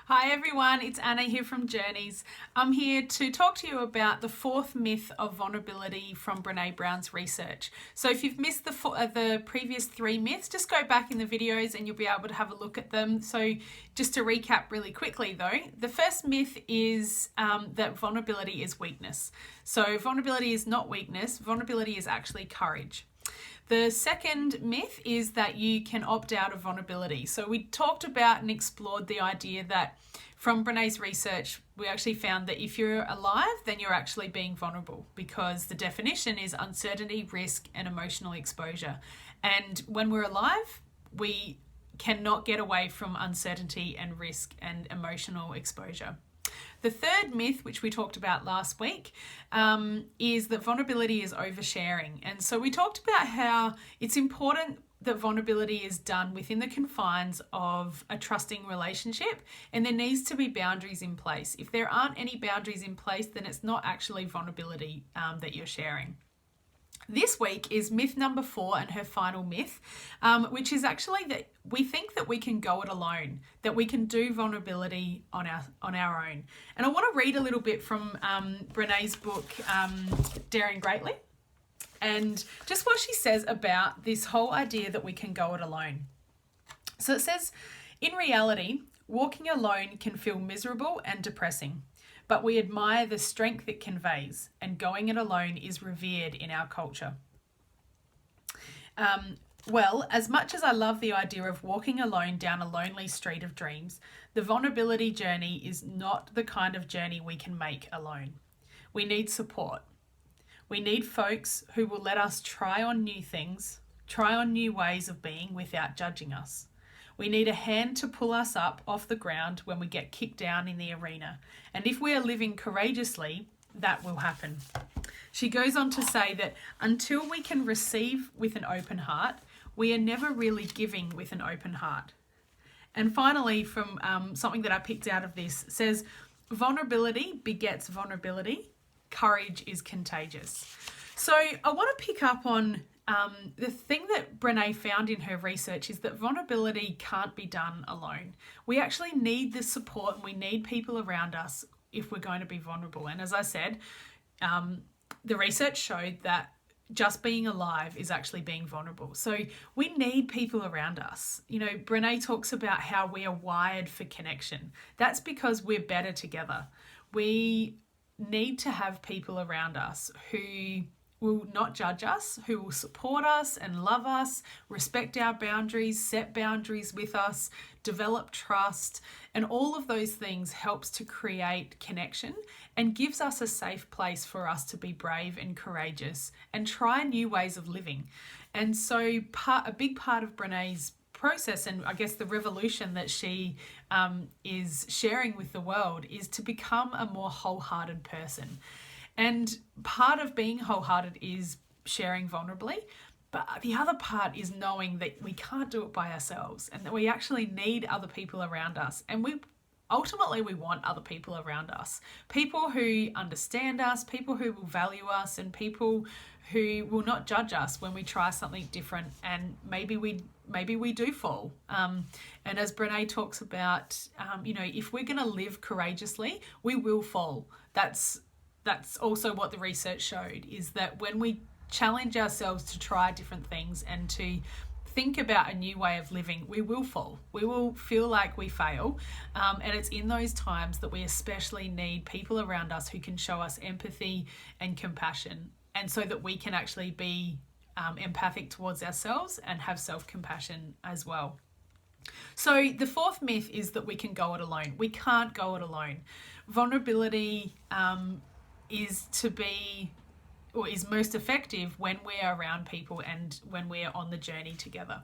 Hi everyone, it's Anna here from Journeys. I'm here to talk to you about the fourth myth of vulnerability from Brene Brown's research. So if you've missed the previous three myths, just go back in the videos and you'll be able to have a look at them. So just to recap really quickly though, the first myth is that vulnerability is weakness. So vulnerability is not weakness, vulnerability is actually courage. The second myth is that you can opt out of vulnerability. So we talked about and explored the idea that from Brene's research, we actually found that if you're alive, then you're actually being vulnerable because the definition is uncertainty, risk, and emotional exposure. And when we're alive, we cannot get away from uncertainty and risk and emotional exposure. The third myth, which we talked about last week, is that vulnerability is oversharing. And so we talked about how it's important that vulnerability is done within the confines of a trusting relationship, and there needs to be boundaries in place. If there aren't any boundaries in place, then it's not actually vulnerability that you're sharing. This week is myth number 4 and her final myth, which is actually that we think that we can go it alone, that we can do vulnerability on our own. And I want to read a little bit from Brene's book, Daring Greatly, and just what she says about this whole idea that we can go it alone. So it says, in reality, walking alone can feel miserable and depressing. But we admire the strength it conveys, and going it alone is revered in our culture. Well, as much as I love the idea of walking alone down a lonely street of dreams, the vulnerability journey is not the kind of journey we can make alone. We need support. We need folks who will let us try on new things, try on new ways of being without judging us. We need a hand to pull us up off the ground when we get kicked down in the arena. And if we are living courageously, that will happen. She goes on to say that until we can receive with an open heart, we are never really giving with an open heart. And finally, from something that I picked out of this, says, vulnerability begets vulnerability. Courage is contagious. So I want to pick up on the thing that Brene found in her research is that vulnerability can't be done alone. We actually need the support and we need people around us if we're going to be vulnerable. And as I said, the research showed that just being alive is actually being vulnerable. So we need people around us. You know, Brene talks about how we are wired for connection. That's because we're better together. We need to have people around us who will not judge us, who will support us and love us, respect our boundaries, set boundaries with us, develop trust, and all of those things helps to create connection and gives us a safe place for us to be brave and courageous and try new ways of living. And so a big part of Brene's process, and I guess the revolution that she is sharing with the world, is to become a more wholehearted person. And part of being wholehearted is sharing vulnerably, but the other part is knowing that we can't do it by ourselves and that we actually need other people around us. And we want other people around us, people who understand us, people who will value us, and people who will not judge us when we try something different and maybe we do fall. And as Brene talks about, if we're going to live courageously, we will fall. That's also what the research showed, is that when we challenge ourselves to try different things and to think about a new way of living, we will fall. We will feel like we fail. And it's in those times that we especially need people around us who can show us empathy and compassion, and so that we can actually be empathic towards ourselves and have self-compassion as well. So the fourth myth is that we can go it alone. We can't go it alone. Vulnerability is most effective when we're around people and when we're on the journey together.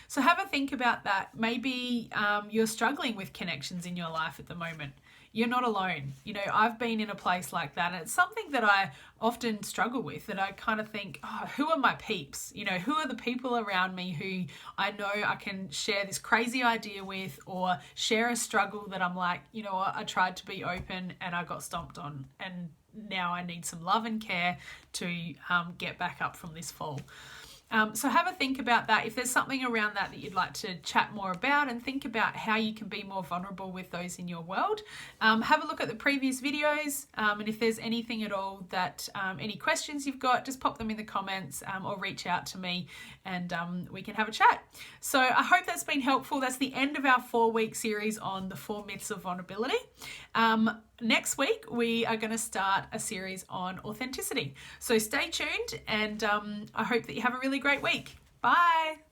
So have a think about that. Maybe you're struggling with connections in your life at the moment. You're not alone. You know, I've been in a place like that, and it's something that I often struggle with, that I kind of think, who are my peeps? You know, who are the people around me who I know I can share this crazy idea with, or share a struggle that I'm like, you know what, I tried to be open and I got stomped on, and now I need some love and care to get back up from this fall. So have a think about that. If there's something around that you'd like to chat more about, and think about how you can be more vulnerable with those in your world. Have a look at the previous videos, and if there's anything at all that, any questions you've got, just pop them in the comments, or reach out to me, and we can have a chat. So I hope that's been helpful. That's the end of our 4-week series on the 4 myths of vulnerability. Next week, we are going to start a series on authenticity. So stay tuned, and I hope that you have a really great week. Bye.